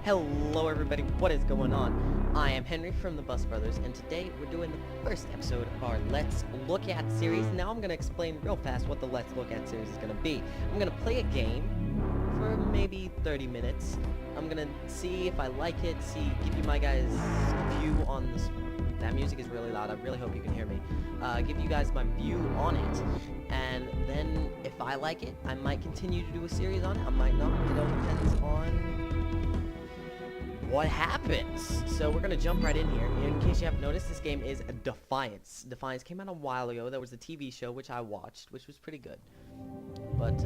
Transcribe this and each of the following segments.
Hello everybody, what is going on? I am Henry from the Bus Brothers, and today we're doing the first episode of our Let's Look At series. Now I'm going to explain real fast what the Let's Look At series is going to be. I'm going to play a game for maybe 30 minutes. I'm going to see if I like it, give you my guys' view on this. That music is really loud, I really hope you can hear me. Give you guys my view on it, and then if I like it, I might continue to do a series on it, I might not. It all depends on what happens. So we're gonna jump right in here. In case you haven't noticed, this game is Defiance. Defiance came out a while ago. There was a TV show which I watched, which was pretty good. But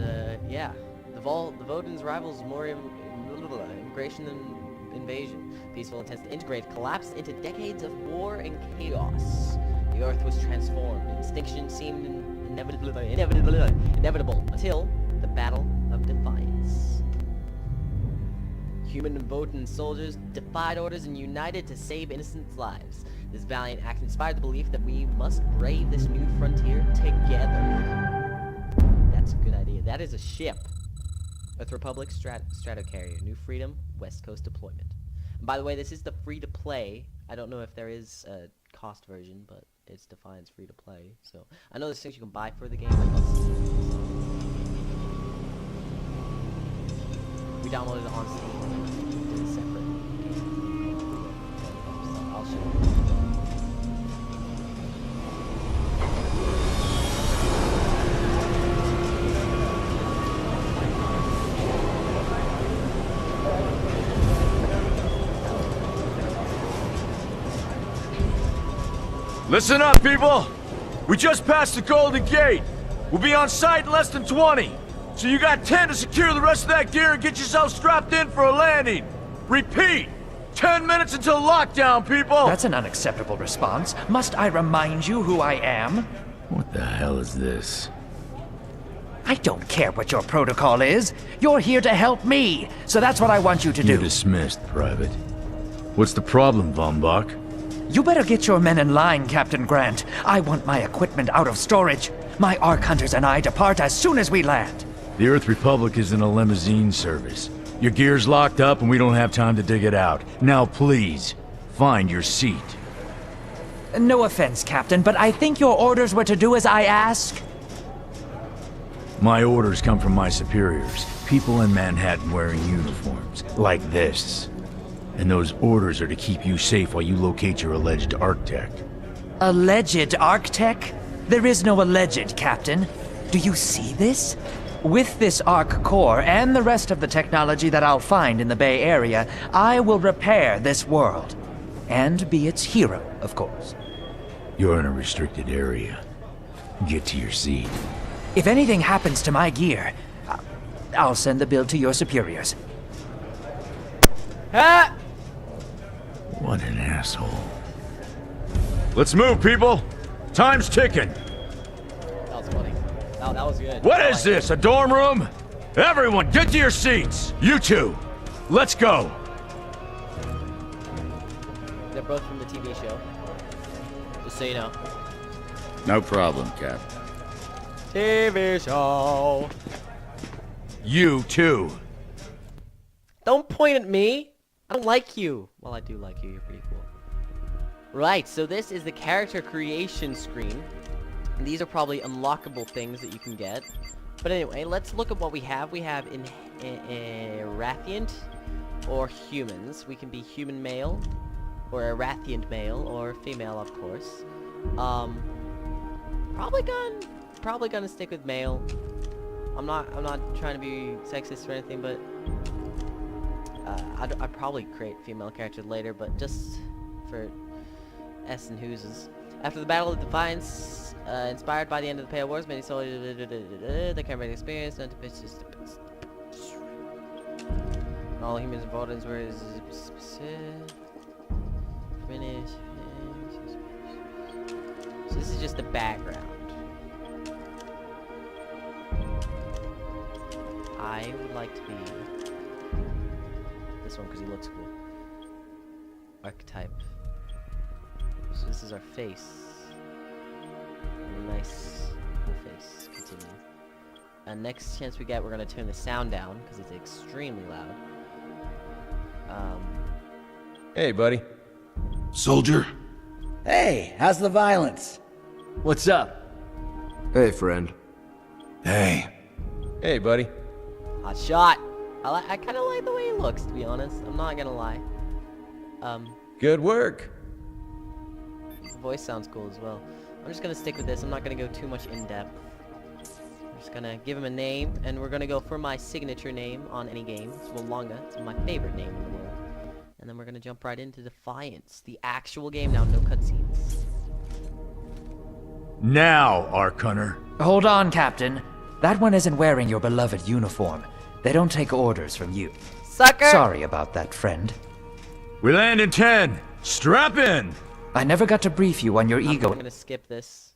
yeah, the Voden's rivals more immigration than invasion. Peaceful intents to integrate collapsed into decades of war and chaos. The Earth was transformed. Extinction seemed inevitable until the Battle of Defiance. Human and Voden soldiers defied orders and united to save innocent lives. This valiant act inspired the belief that we must brave this new frontier together. That's a good idea. That is a ship. Earth Republic Stratocarrier. New Freedom, West Coast deployment. And by the way, this is the free-to-play. I don't know if there is a cost version, but it's Defiance free-to-play. So I know there's things you can buy for the game. We downloaded it on Steam. Did a separate game. So I'll show you. Listen up, people! We just passed the Golden Gate. We'll be on site in less than 20. So you got 10 to secure the rest of that gear and get yourself strapped in for a landing. Repeat, 10 minutes until lockdown, people! That's an unacceptable response. Must I remind you who I am? What the hell is this? I don't care what your protocol is. You're here to help me, so that's what I want you to do. You're dismissed, Private. What's the problem, Von Bach? You better get your men in line, Captain Grant. I want my equipment out of storage. My Ark Hunters and I depart as soon as we land. The Earth Republic is in a limousine service. Your gear's locked up and we don't have time to dig it out. Now please, find your seat. No offense, Captain, but I think your orders were to do as I ask. My orders come from my superiors. People in Manhattan wearing uniforms, like this. And those orders are to keep you safe while you locate your alleged Arc-Tech. Alleged Arc-Tech? There is no alleged, Captain. Do you see this? With this Arc core and the rest of the technology that I'll find in the Bay Area, I will repair this world. And be its hero, of course. You're in a restricted area. Get to your seat. If anything happens to my gear, I'll send the bill to your superiors. Ah! What an asshole. Let's move, people! Time's ticking! That was funny. That was good. What is this, a dorm room? Everyone, get to your seats! You two, let's go! They're both from the TV show. Just so you know. No problem, Cap. TV show. You too. Don't point at me. I don't like you. Well, I do like you. You're pretty cool. Right, so this is the character creation screen. And these are probably unlockable things that you can get. But anyway, let's look at what we have. We have Rathiant or humans. We can be human male or a Rathiant male or female, of course. Probably gonna stick with male. I'm not trying to be sexist or anything, but I'd probably create female characters later, but just for S and who's. After the Battle of Defiance, inspired by the end of the Pale Wars, many soldiers the combat experience, not to pitch this. All humans and Voldens were finish. So this is just the background. I would like to be this one because he looks cool. Archetype. So this is our face. Nice, cool face. Continue. Next chance we get, we're gonna turn the sound down because it's extremely loud. Hey, buddy. Soldier? Hey, how's the violence? What's up? Hey, friend. Hey. Hey, buddy. Hot shot. I kind of like the way he looks, to be honest. I'm not gonna lie. Good work. His voice sounds cool as well. I'm just gonna stick with this. I'm not gonna go too much in depth. I'm just gonna give him a name, and we're gonna go for my signature name on any game. It's Walonga. It's my favorite name in the world. And then we're gonna jump right into Defiance, the actual game now, no cutscenes. Now, Ark Hunter. Hold on, Captain. That one isn't wearing your beloved uniform. They don't take orders from you. Sucker! Sorry about that, friend. We land in 10. Strap in. I never got to brief you on your ego. I'm gonna skip this.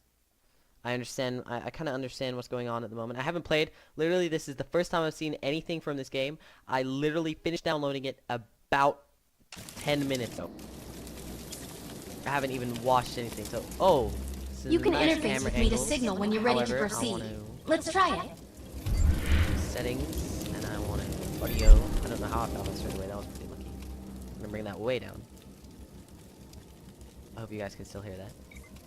I understand. I kind of understand what's going on at the moment. I haven't played. Literally, this is the first time I've seen anything from this game. I literally finished downloading it about 10 minutes ago. I haven't even watched anything. So, oh. This is You can nice interface camera with me to angles. signal when you're ready to However, I proceed. wanna Let's try it. settings, and I want to audio. I don't know how I found that straight away. That was pretty lucky. I'm gonna bring that way down. I hope you guys can still hear that.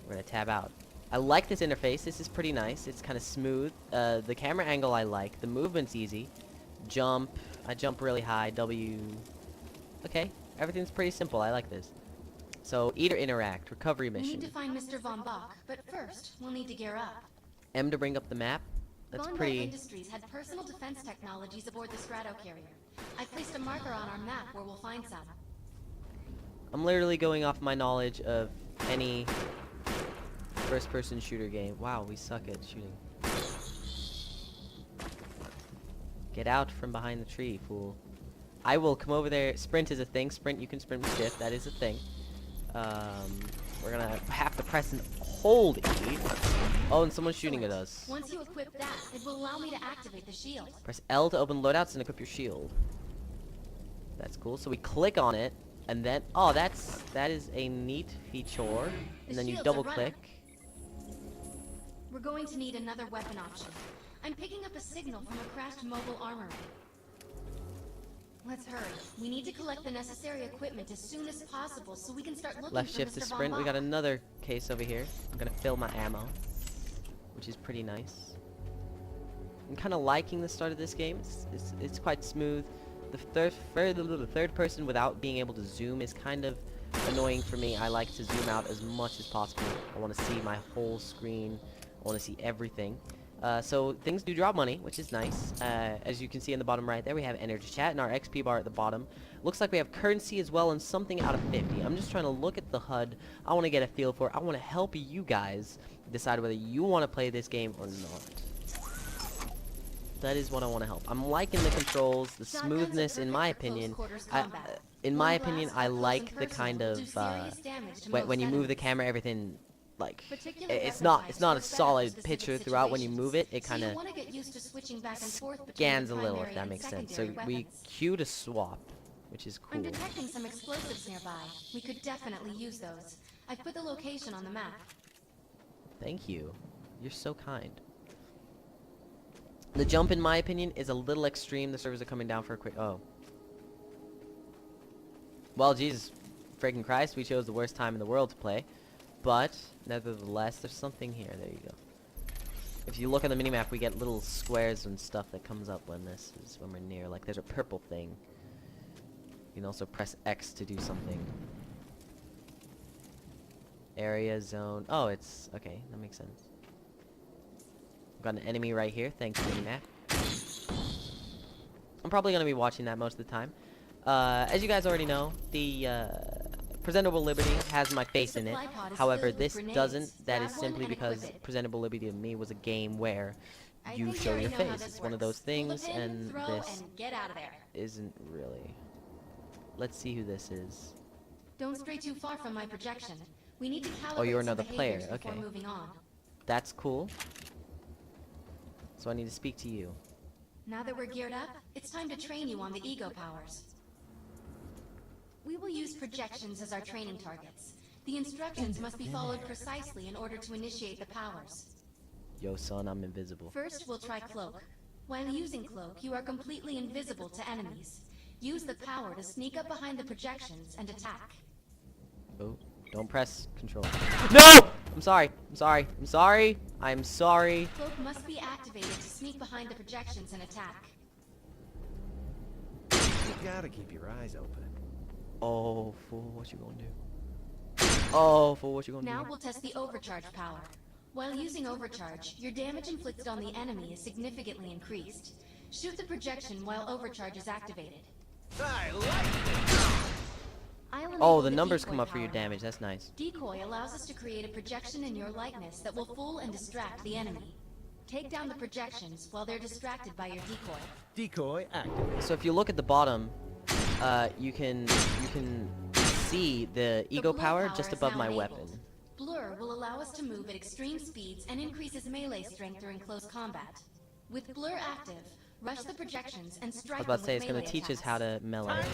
We're gonna tab out. I like this interface. This is pretty nice. It's kind of smooth. The camera angle I like. The movement's easy. Jump. I jump really high. W. Okay. Everything's pretty simple. I like this. So, eat or interact. Recovery We need mission. to find Mr. Von Bach, but first, we'll need to gear up. M to bring up the map. That's Von Bach pretty... Industries had personal defense technologies aboard the Strato carrier. I placed a marker on our map where we'll find some. I'm literally going off my knowledge of any first-person shooter game. Wow, we suck at shooting. Get out from behind the tree, fool. I will come over there. Sprint is a thing. Sprint, you can sprint with shift. That is a thing. We're gonna have to press and hold E. Oh, and someone's shooting at us. Once you equip that, it will allow me to activate the shield. Press L to open loadouts and equip your shield. That's cool. So we click on it, and then... Oh, that is a neat feature. And then you shield's a double runner. click. We're going to need another weapon option. I'm picking up a signal from a crashed mobile armory. Let's hurry. We need to collect the necessary equipment as soon as possible so we can start looking Left for shift Mr. to Von sprint. We got Bach. another case over here. I'm gonna fill my ammo, which is pretty nice. I'm kind of liking the start of this game. It's quite smooth. The third person without being able to zoom is kind of annoying for me. I like to zoom out as much as possible. I want to see my whole screen. I want to see everything. So things do drop money, which is nice. As you can see in the bottom right there, we have energy chat and our XP bar at the bottom. Looks like we have currency as well and something out of 50. I'm just trying to look at the HUD. I want to get a feel for it. I want to help you guys decide whether you want to play this game or not. That is what I want to help. I'm liking the controls, the smoothness, in my opinion. I like the kind of when you move the camera, everything. Like, it's not a solid picture throughout. When you move it, it kind of scans a little, if that makes sense. So we Q to swap, which is I'm cool. detecting some explosives nearby. We could definitely use those. I've put the location on the map. Thank you. You're so kind. The jump, in my opinion, is a little extreme. The servers are coming down for a quick... Oh. Well, Jesus freaking Christ, we chose the worst time in the world to play. But, nevertheless, there's something here. There you go. If you look at the minimap, we get little squares and stuff that comes up when we're near. Like, there's a purple thing. You can also press X to do something. Area, zone. Oh, it's... Okay, that makes sense. We've got an enemy right here. Thanks, minimap. I'm probably going to be watching that most of the time. As you guys already know, the... Presentable Liberty has my face in it. However, this doesn't. That is simply because Presentable Liberty to me was a game where you show your face. It's one of those things, and this isn't really. Let's see who this is. Don't stray too far from my projection. We need to calibrate Oh, you're some another player. behaviors before Okay. moving on. That's cool. So I need to speak to you. Now that we're geared up, it's time to train you on the ego powers. We will use projections as our training targets. The instructions must be followed precisely in order to initiate the powers. Yo, son, I'm invisible. First, we'll try Cloak. While using Cloak, you are completely invisible to enemies. Use the power to sneak up behind the projections and attack. Oh, don't press control. No! I'm sorry. I'm sorry. I'm sorry. I'm sorry. Cloak must be activated to sneak behind the projections and attack. You gotta keep your eyes open. Oh, fool, what you gonna do? Oh, fool, what you gonna Now do? we'll test the overcharge power. While using overcharge, your damage inflicted on the enemy is significantly increased. Shoot the projection while overcharge is activated. I'll Oh, enable the numbers decoy come up for your power. damage. That's nice. Decoy allows us to create a projection in your likeness that will fool and distract the enemy. Take down the projections while they're distracted by your decoy. Decoy activated. So if you look at the bottom, you can see the ego blur power power just is above now my enabled. weapon. Blur will allow us to move at extreme speeds and increases melee strength during close combat. With Blur active, rush the projections and I strike was about to say them it's with gonna melee teach us how attacks. to melee.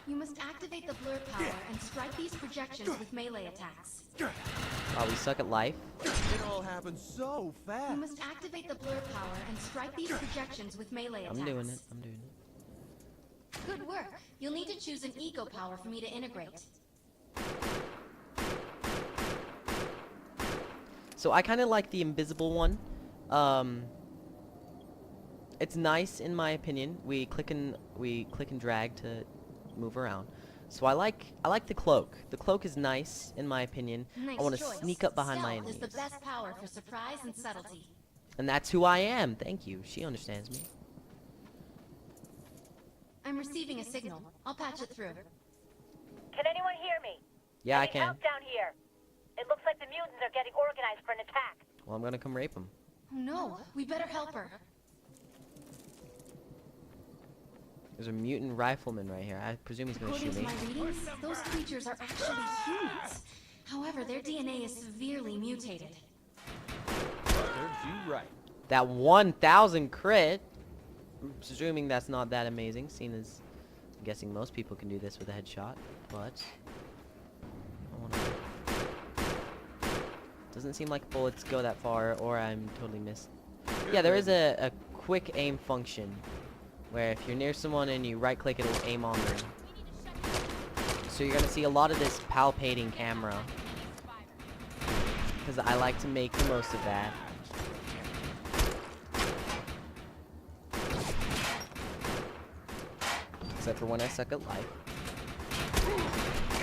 You must activate the Blur power and strike these projections with melee attacks. Wow, we suck at life. It all happened so You fast. must activate the Blur power and strike these projections with melee attacks. I'm doing it. I'm doing it. Good work. You'll need to choose an ego power for me to integrate. So I kind of like the invisible one. It's nice in my opinion. We click and drag to move around. So I like the cloak. The cloak is nice in my opinion. Nice I want to choice. sneak up behind my Stealth enemies. is the best power for surprise and subtlety. And that's who I am. Thank you. She understands me. I'm receiving a signal. I'll patch it through. Can anyone hear me? Yeah, I need can. help down here. It looks like the mutants are getting organized for an attack. Well, I'm gonna come rape him. Oh no, we better help her. There's a mutant rifleman right here. I presume he's gonna According shoot to me. my readings, those creatures are actually humans. However, their DNA is severely mutated. Serves you right. That 1,000 crit. I'm presuming that's not that amazing, seeing as I'm guessing most people can do this with a headshot, but I wanna... Doesn't seem like bullets go that far, or I'm totally missed. Yeah, there is a quick aim function where if you're near someone and you right click, it'll aim on them. So you're gonna see a lot of this palpating camera, because I like to make the most of that. Except for when I suck at life.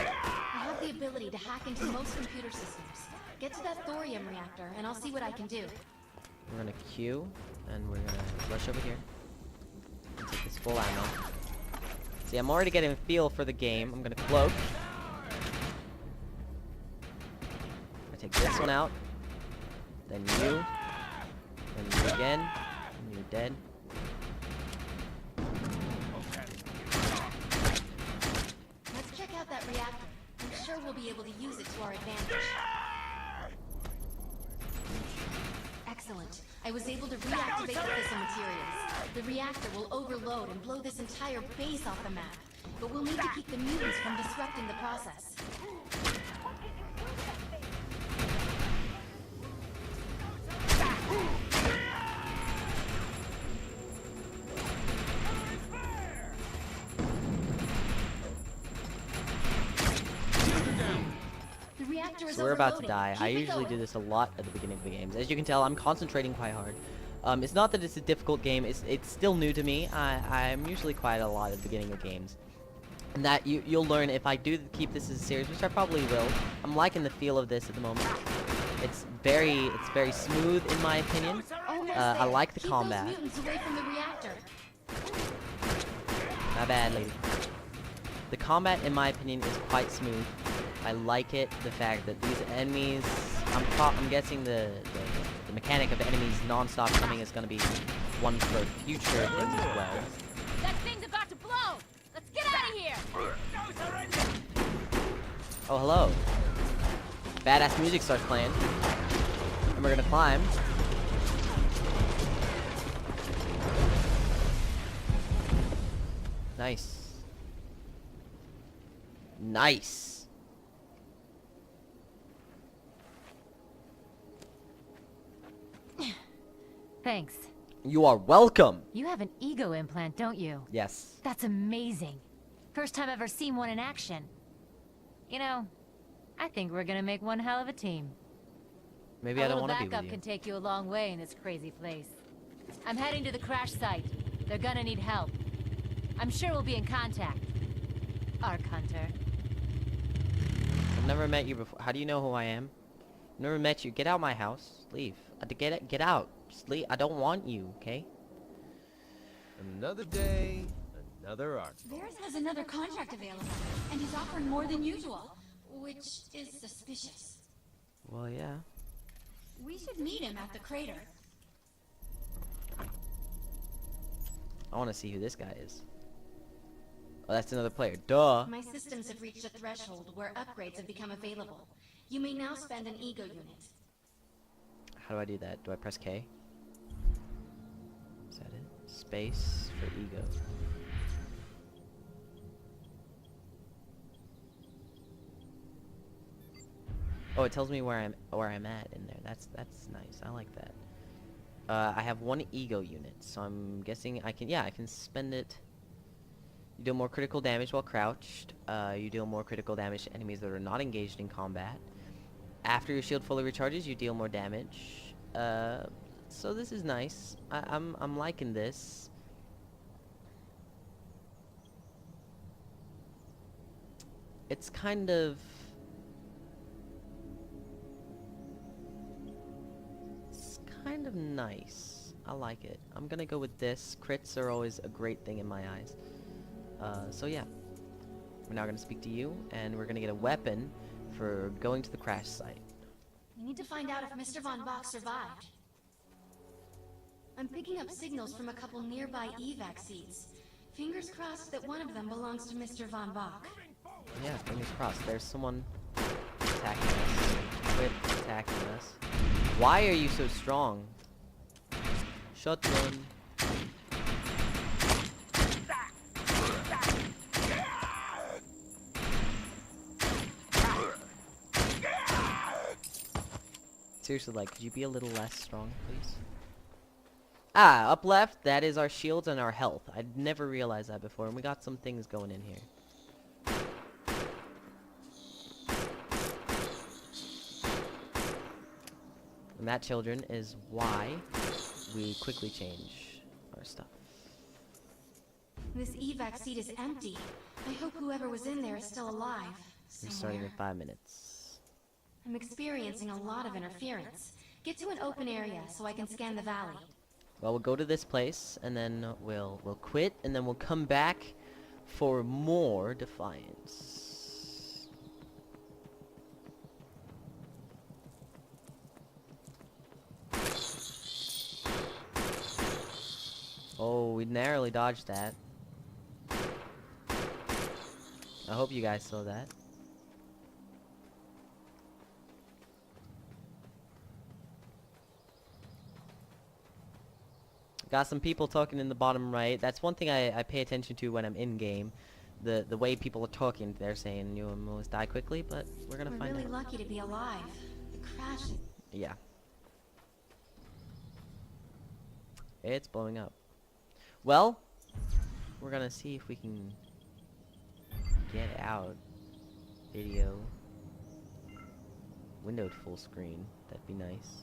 I have the ability to hack into most computer systems. Get to that thorium reactor, and I'll see what I can do. We're gonna queue, and we're gonna rush over here. And take this full ammo. See, I'm already getting a feel for the game. I'm gonna cloak. I take this one out. Then you. Then you again. And you're dead. Let's check out that reactor. I'm sure we'll be able to use it to our advantage. Excellent. I was able to reactivate the fissile materials. The reactor will overload and blow this entire base off the map. But we'll need to keep the mutants from disrupting the process. The reactor is So we're about to overloading. die. I Keep it usually do going. this a lot at the beginning of the games. As you can tell, I'm concentrating quite hard. It's not that it's a difficult game. It's still new to me. I'm usually quiet a lot at the beginning of games. And that you'll learn if I do keep this as a series, which I probably will. I'm liking the feel of this at the moment. It's very smooth in my opinion. Almost I there. like the Keep combat. those mutants away from the reactor. My bad, lady. The combat, in my opinion, is quite smooth. I like it. The fact that these enemies, I'm guessing the mechanic of enemies non-stop coming is going to be one for future things as well. That thing's about to blow! Let's get out of here! Oh, hello. Badass music starts playing. And we're going to climb. Nice. Nice. Thanks. You are welcome. You have an ego implant, don't you? Yes. That's amazing. First time I've ever seen one in action. You know, I think we're gonna make one hell of a team. Maybe I don't want to be with backup you. can take you a long way in this crazy place. I'm heading to the crash site. They're gonna need help. I'm sure we'll be in contact. Arc Hunter. I've never met you before. How do you know who I am? Never met you. Get out of my house. Leave. Get out. Just leave. I don't want you, okay? Another day, another arc. Varys has another contract available, and he's offering more than usual, which is suspicious. Well, yeah. We should meet him at the crater. I want to see who this guy is. Oh, that's another player. Duh. My systems have reached a threshold where upgrades have become available. You may now spend an ego unit. How do I do that? Do I press K? Is that it? Space for ego. Oh, it tells me where I'm at in there. That's nice. I like that. I have one ego unit, so I'm guessing I can spend it. You deal more critical damage while crouched. You deal more critical damage to enemies that are not engaged in combat. After your shield fully recharges, you deal more damage. So this is nice. I'm liking this. It's kind of nice. I like it. I'm gonna go with this. Crits are always a great thing in my eyes. So yeah. We're now gonna speak to you, and we're gonna get a weapon for going to the crash site. We need to find out if Mr. Von Bach survived. I'm picking up signals from a couple nearby evac seats. Fingers crossed that one of them belongs to Mr. Von Bach. Yeah, fingers crossed. There's someone attacking us. Quit attacking us. Why are you so strong? Shotgun. Seriously, like, could you be a little less strong, please? Ah, up left, that is our shields and our health. I'd never realized that before, and we got some things going in here. And that, children, is why we quickly change our stuff. This evac seat is empty. I hope whoever was in there is still alive. We're starting in somewhere. 5 minutes. I'm experiencing a lot of interference. Get to an open area so I can scan the valley. Well, we'll go to this place, and then we'll quit, and then we'll come back for more Defiance. Oh, we narrowly dodged that. I hope you guys saw that. Got some people talking in the bottom right. That's one thing I pay attention to when I'm in game. The way people are talking. They're saying you almost die quickly, but we're gonna find really out. lucky to be alive. The crash. Yeah. It's blowing up. Well, we're gonna see if we can get out video windowed full screen. That'd be nice.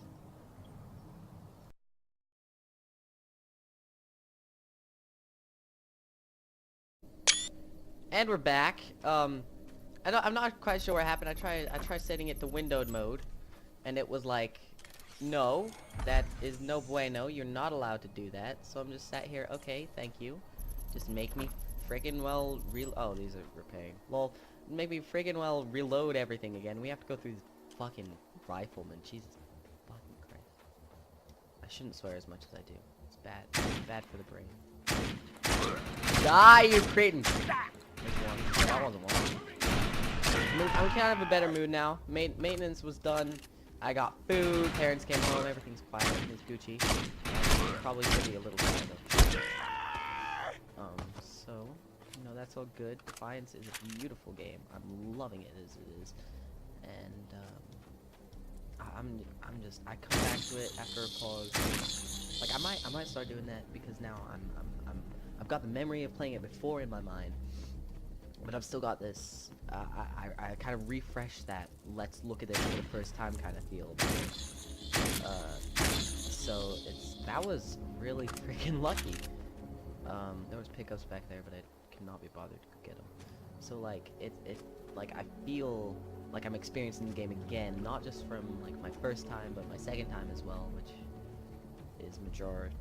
And we're back. I'm not quite sure what happened. I tried setting it to windowed mode, and it was like, no, that is no bueno. You're not allowed to do that. So I'm just sat here. Okay, thank you. Just make me friggin' well oh, these are repairing. Well, make me friggin' well reload everything again. We have to go through this fucking rifleman. Jesus fucking Christ. I shouldn't swear as much as I do. It's bad. It's bad for the brain. Die, you cretin! One. That wasn't one. I'm kind of a better mood now. Maintenance was done. I got food. Parents came home. Everything's quiet. Everything's Gucci. Probably should be a little quiet though. So, you know, that's all good. Defiance is a beautiful game. I'm loving it as it is. And, I come back to it after a pause. Like I might start doing that because now I've got the memory of playing it before in my mind, but I've still got this. I kind of refresh that. Let's look at this for the first time kind of feel. So that was really freaking lucky. There was pickups back there, but I cannot be bothered to get them. So like like I feel like I'm experiencing the game again, not just from like my first time, but my second time as well, which is majority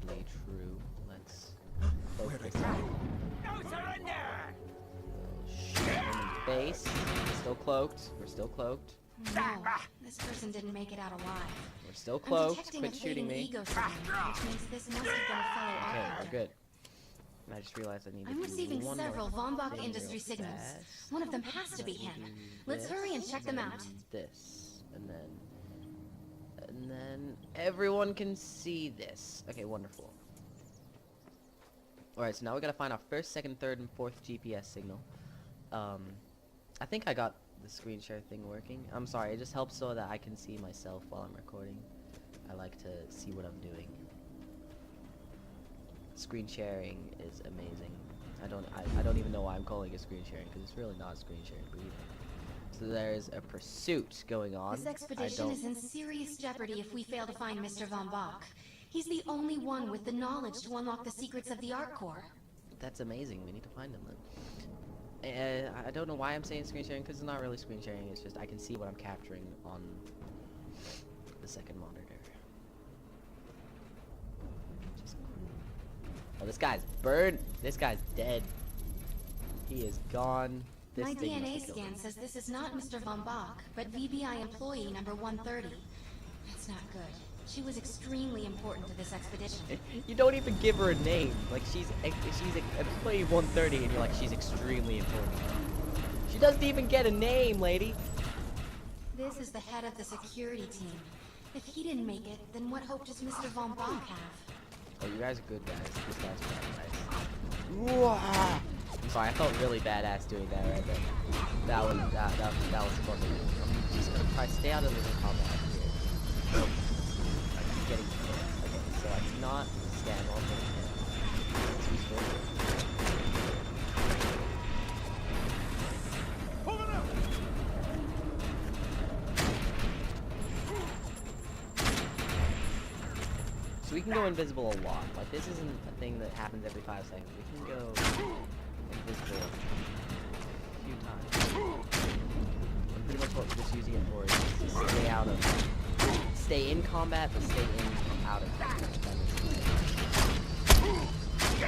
true. Let's focus. No surrender! Shoot him in the face. We're still cloaked. We're still cloaked. No, this person didn't make it out alive. We're still I'm cloaked. detecting Quit a shooting fading me. ego signal, which means this must have been a fellow Okay, archer. we're good. And I just realized I need to I'm do receiving one several more Von Bach thing industry real signals. fast. One of them has to be him. Let's hurry and check them out. This, and then everyone can see this. Okay, wonderful. Alright, so now we gotta find our first, second, third, and fourth GPS signal. I think I got the screen share thing working. I'm sorry, it just helps so that I can see myself while I'm recording. I like to see what I'm doing. Screen sharing is amazing. I don't even know why I'm calling it screen sharing, because it's really not screen sharing breathing. So there's a pursuit going on. This expedition is in serious jeopardy if we fail to find Mr. Von Bach. He's the only one with the knowledge to unlock the secrets of the Art Core. That's amazing. We need to find him then. I don't know why I'm saying screen sharing, because it's not really screen sharing. It's just I can see what I'm capturing on the second monitor. Just oh, this guy's burned. This guy's dead. He is gone. This My thing DNA must have killed scan him. says this is not Mr. Von Bach, but VBI employee number 130. That's not good. She was extremely important to this expedition. You don't even give her a name. Like she's employee 130, and you're like she's extremely important. She doesn't even get a name, lady. This is the head of the security team. If he didn't make it, then what hope does Mr. Von Bach have? Oh, you guys are good guys. This guy's bad guys. I'm sorry, I felt really badass doing that right there. That was funny. I'm just gonna try to stay out of the combat here. I keep getting hit. Okay, so I do not stand on getting hit. Too short. So we can go invisible a lot. Like this isn't a thing that happens every 5 seconds. We can go invisible a few times. And pretty much what we're just using it for is to stay out of, stay in combat, but stay in out of combat. I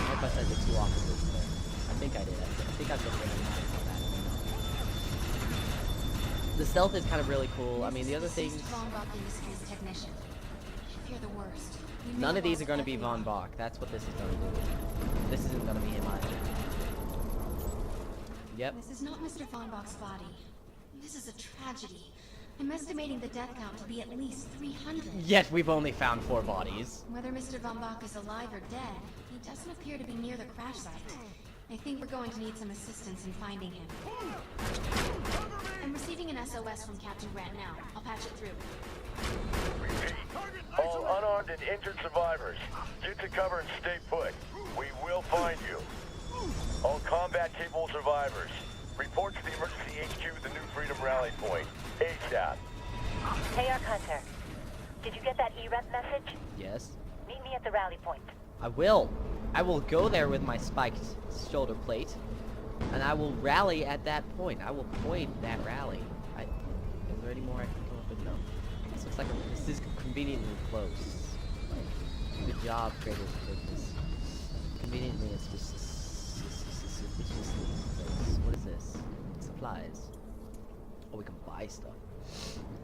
hope I said the two opposites there. I think I did. I think I said combat. The stealth is kind of really cool. I mean, the other things. Von Bach Industries technician. I fear the worst. You None may of these have are going to be everyone. Von Bach. That's what this is going to do. This isn't going to be him either. Yep. This is not Mr. Von Bach's body. This is a tragedy. I'm estimating the death count to be at least 300. Yet we've only found 4 bodies. Whether Mr. Von Bach is alive or dead, he doesn't appear to be near the crash site. I think we're going to need some assistance in finding him. I'm receiving an SOS from Captain Grant now. I'll patch it through. All unarmed and injured survivors, get to cover and stay put. We will find you. All combat-capable survivors, report to the emergency HQ at the New Freedom Rally Point. ASAP. Hey, Arc Hunter. Did you get that E-Rep message? Yes. Meet me at the rally point. I will. I will go there with my spiked shoulder plate, and I will rally at that point. I will point that rally. Is there any more I can come up with? No. This looks like this is conveniently close. Like, good job, creators of this. Conveniently, it's just close. What is this? Supplies. Oh, we can buy stuff.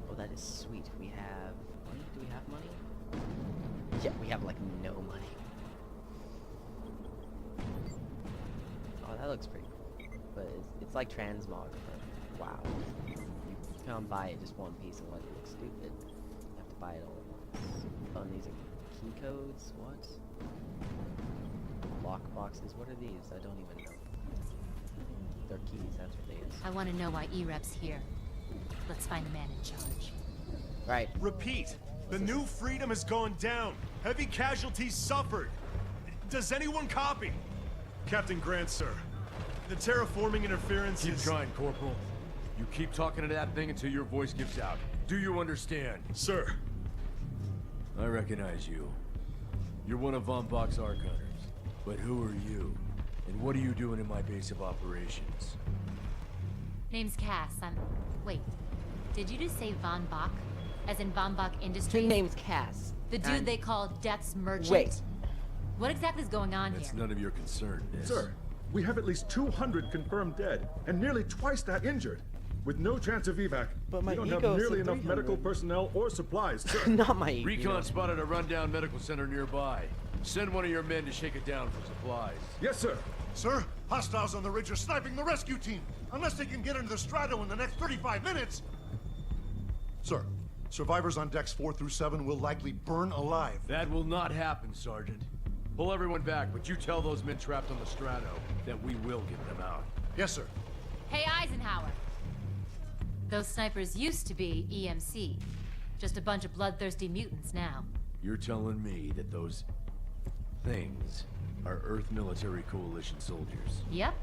Oh, that is sweet. We have money. Do we have money? Yeah, we have like no money. Oh, that looks pretty cool. But it's like transmog, but wow. You can't buy it just one piece unless it looks stupid. You have to buy it all at once. Oh, and these are key codes? What? Lock boxes? What are these? I don't even know. They're keys, that's what they is. I want to know why E-Rep's here. Let's find the man in charge. Right. Repeat. The new freedom has gone down. Heavy casualties suffered. Does anyone copy? Captain Grant, sir. The terraforming interference Keep is... trying, Corporal. You keep talking to that thing until your voice gives out. Do you understand? Sir. I recognize you. You're one of Von Bach's Ark Hunters. But who are you? And what are you doing in my base of operations? Name's Cass. Wait. Did you just say Von Bach? As in Von Bach Industries? His name's Cass. The dude they call Death's Merchant? Wait. What exactly is going on That's here? none of your concern, Miss. Sir, we have at least 200 confirmed dead, and nearly twice that injured. With no chance of evac, But my we don't have ego's nearly at enough 300. medical personnel or supplies, sir. Not my ego. Recon spotted a rundown medical center nearby. Send one of your men to shake it down for supplies. Yes, sir. Sir, hostiles on the ridge are sniping the rescue team. Unless they can get into the Strato in the next 35 minutes. Sir, survivors on decks 4 through 7 will likely burn alive. That will not happen, Sergeant. Pull everyone back, but you tell those men trapped on the Strato that we will get them out. Yes, sir. Hey, Eisenhower. Those snipers used to be EMC. Just a bunch of bloodthirsty mutants now. You're telling me that those things are Earth Military Coalition soldiers? Yep.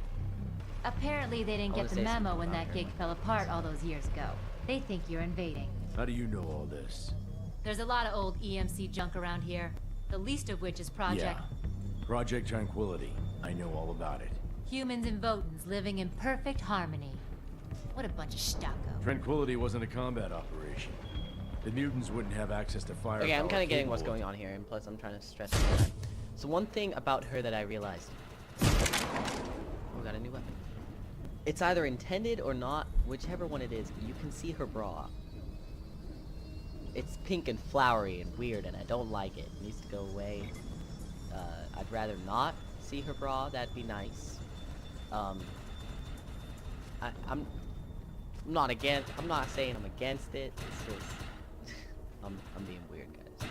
Apparently they didn't I get wanna the say memo something when about that her. gig fell apart all those years ago. They think you're invading. How do you know all this? There's a lot of old EMC junk around here. The least of which is Project... Yeah. Project Tranquility. I know all about it. Humans and Votans living in perfect harmony. What a bunch of stucco. Tranquility wasn't a combat operation. The mutants wouldn't have access to fire. Okay, I'm kind of getting what's going on here, and plus I'm trying to stress it out. So one thing about her that I realized. We got a new weapon. It's either intended or not, whichever one it is, you can see her bra. It's pink and flowery and weird, and I don't like it. It needs to go away. I'd rather not see her bra. That'd be nice. I'm not against. I'm not saying I'm against it. It's just I'm being weird, guys.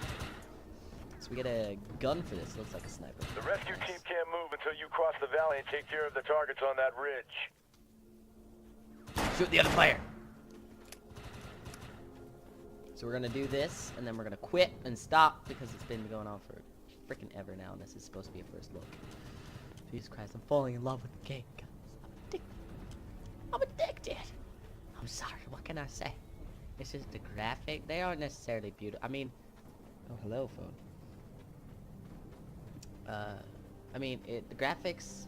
So we get a gun for this. Looks like a sniper. The rescue team can't move until you cross the valley and take care of the targets on that ridge. Shoot the other player. So we're gonna do this, and then we're gonna quit and stop because it's been going on for freaking ever now, and this is supposed to be a first look. Jesus Christ, I'm falling in love with the game, guys. I'm addicted. I'm sorry, what can I say? It's just the graphic. They aren't necessarily beautiful. I mean, oh, hello, phone. I mean, the graphics,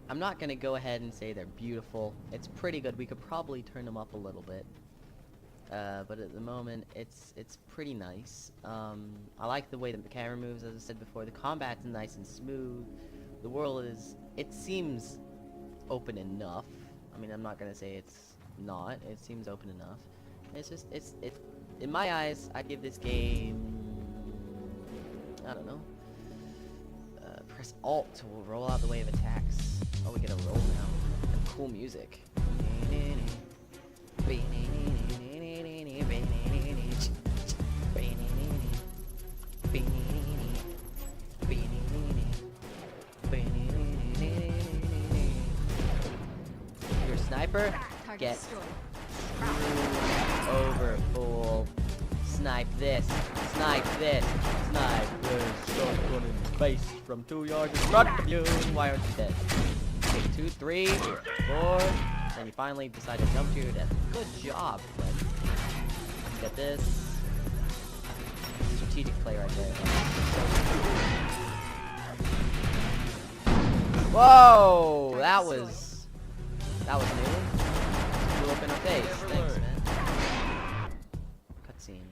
I'm not gonna go ahead and say they're beautiful. It's pretty good. We could probably turn them up a little bit. But at the moment, it's pretty nice. I like the way that the camera moves, as I said before. The combat's nice and smooth. The world is, it seems open enough. I mean, I'm not gonna say it's not. It seems open enough. It's just, it's in my eyes, I'd give this game, I don't know. Press Alt to roll out the wave attacks. Oh, we get a roll now. And cool music. You're a sniper? Get over, fool. Snipe this. Snipe this. Snipe this. Shotgun in the face from 2 yards in front of you. Why aren't you dead? Okay, 2, 3, 4. And you finally decide to jump to your death. Good job, Fred. Let's get this. Strategic play right there. Whoa! That was new. Blew up in our face. Thanks, man. Cutscene.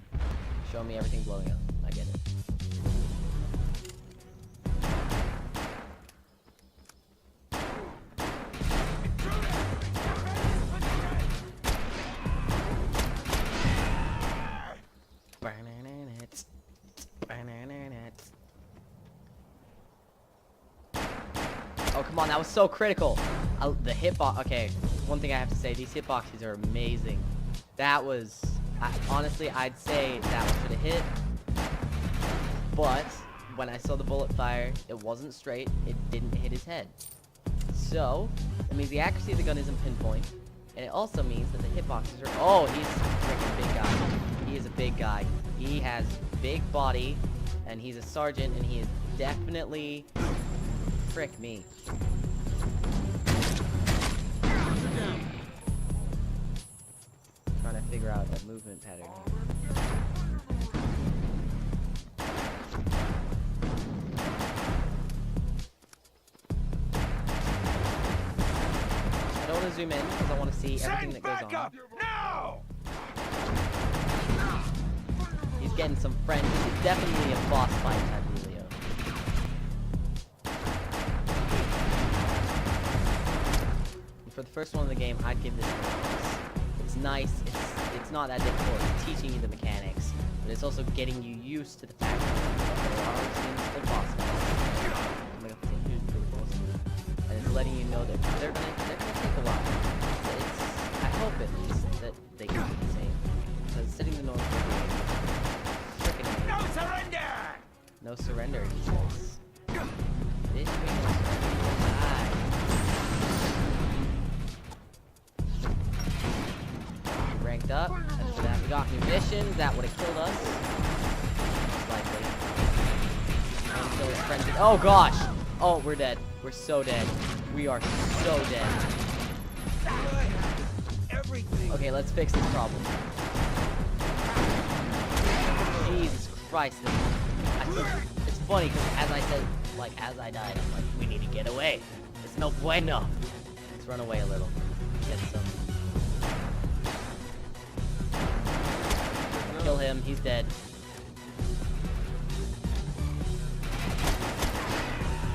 Show me everything blowing up. I get it. Oh, come on, that was so critical. The hitbox, okay, one thing I have to say, these hitboxes are amazing. That was, honestly, I'd say that one should have hit. But, when I saw the bullet fire, it wasn't straight, it didn't hit his head. So, that means the accuracy of the gun isn't pinpoint. And it also means that the hitboxes are, oh, he's a freaking big guy. He is a big guy. He has big body, and he's a sergeant, and he is definitely... Frick me. Trying to figure out that movement pattern here. I don't want to zoom in because I want to see everything that goes on. No! He's getting some friends. This is definitely a boss fight type dealio. And for the first one in the game, I'd give this a nice. It's nice. It's not that difficult. It's teaching you the mechanics, but it's also getting you used to the fact that there are things boss fights. And it's letting you know that they're gonna take a while. I hope at least that they can do the same. Because sitting the north freaking amazing. No surrender! No surrender, he says. This way, no surrender. Die. Ranked up. After that, we got munitions. That would have killed us. Most likely. Until it's frenzied. Oh gosh! Oh, we're dead. We're so dead. We are so dead. Okay, let's fix this problem. Jesus Christ. It's funny because as I said, like, as I died, I'm like, we need to get away. It's no bueno. Let's run away a little. Get some. Kill him. He's dead.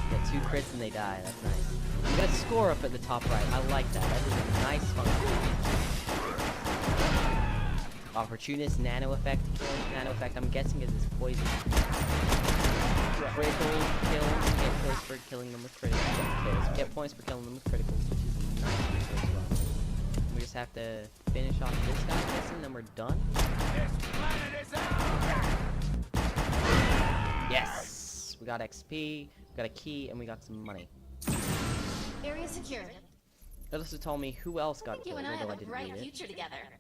Get 2 crits and they die. That's nice. You got a score up at the top right. I like that. That is a nice function. Opportunist nano effect. Nano effect. I'm guessing is this poison. Critical kills. Get kills for killing them with criticals. Get points for killing them with criticals, which is nice as well. We just have to finish off this guy, I'm guessing, then we're done. Yes! We got XP, we got a key, and we got some money. Area secured. It also told me who else got You killed, and I although have I a didn't bright read it. future together.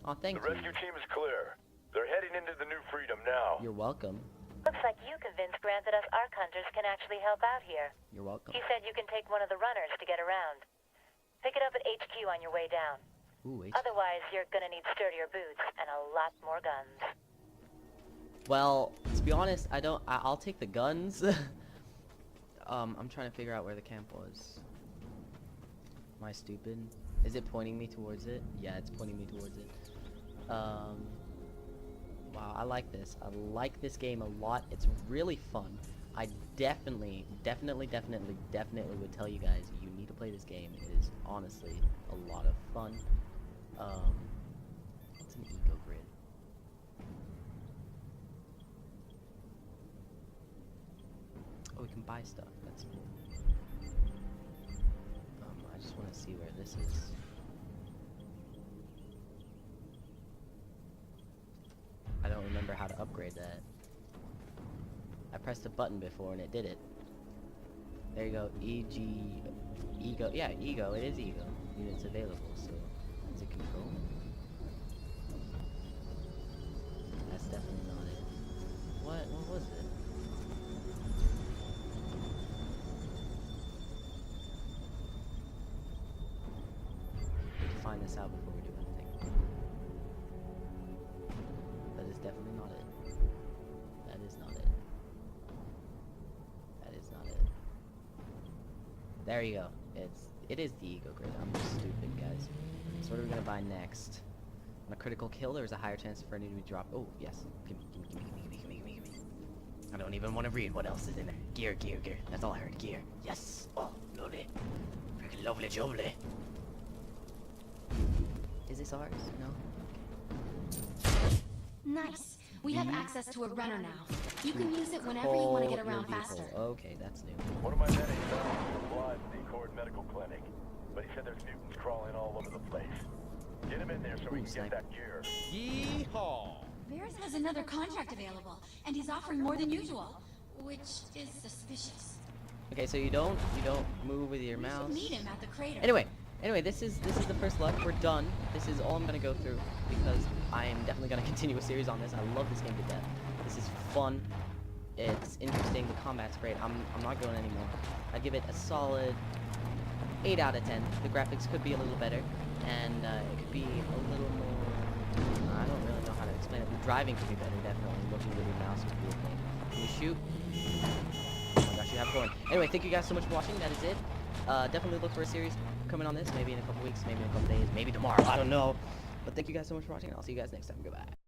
Oh, thank The rescue team is clear. They're heading into the New Freedom now. You're welcome. Looks like you convinced Grant that us Ark Hunters can actually help out here. You're welcome. He said you can take one of the runners to get around. Pick it up at HQ on your way down. Ooh, Otherwise, you're gonna need sturdier boots and a lot more guns. Well, to be honest, I'll take the guns. I'm trying to figure out where the camp was. Am I stupid? Is it pointing me towards it? Yeah, it's pointing me towards it. Wow, I like this. I like this game a lot. It's really fun. I definitely would tell you guys you need to play this game. It is honestly a lot of fun. It's an ego grid. Oh, we can buy stuff. That's cool. I just want to see where this is. I don't remember how to upgrade that. I pressed a button before and it did it. There you go. Ego. Yeah, ego. It is ego. Units available. So, is it control? That's definitely not it. What was it? We need to find this out before we do anything. That is definitely not it. That is not it. That is not it. There you go. It is the ego grid. I'm just stupid, guys. So what are we gonna buy next? On a critical kill, there's a higher chance for an enemy to drop. Oh, yes. Gimme. I don't even want to read what else is in there. Gear. That's all I heard. Gear. Yes. Oh, lovely. Freaking lovely jubbly. Is this ours? No? Nice. We have access to a runner now. You can use it whenever you want to get around faster. Okay, that's new. One of my medics found some supplies at the Accord Medical Clinic, but he said there's mutants crawling all over the place. Get him in there so we can get that gear. Yeehaw! Varys has another contract available, and he's offering more than usual, which is suspicious. Okay, so you don't move with your mouse. Meet him at the crater. Anyway, Anyway, this is the first look. We're done. This is all I'm gonna go through because I am definitely gonna continue a series on this. I love this game to death. This is fun. It's interesting. The combat's great. I'm not going anymore. I'd give it a solid 8 out of 10. The graphics could be a little better, and it could be a little more. I don't really know how to explain it. The driving could be better, definitely. Looking with your mouse would be a thing. Can you shoot? Oh my gosh, you have it going. Anyway, thank you guys so much for watching. That is it. Definitely look for a series coming on this. Maybe in a couple weeks, maybe in a couple days, maybe tomorrow. I don't know. But thank you guys so much for watching, and I'll see you guys next time. Goodbye.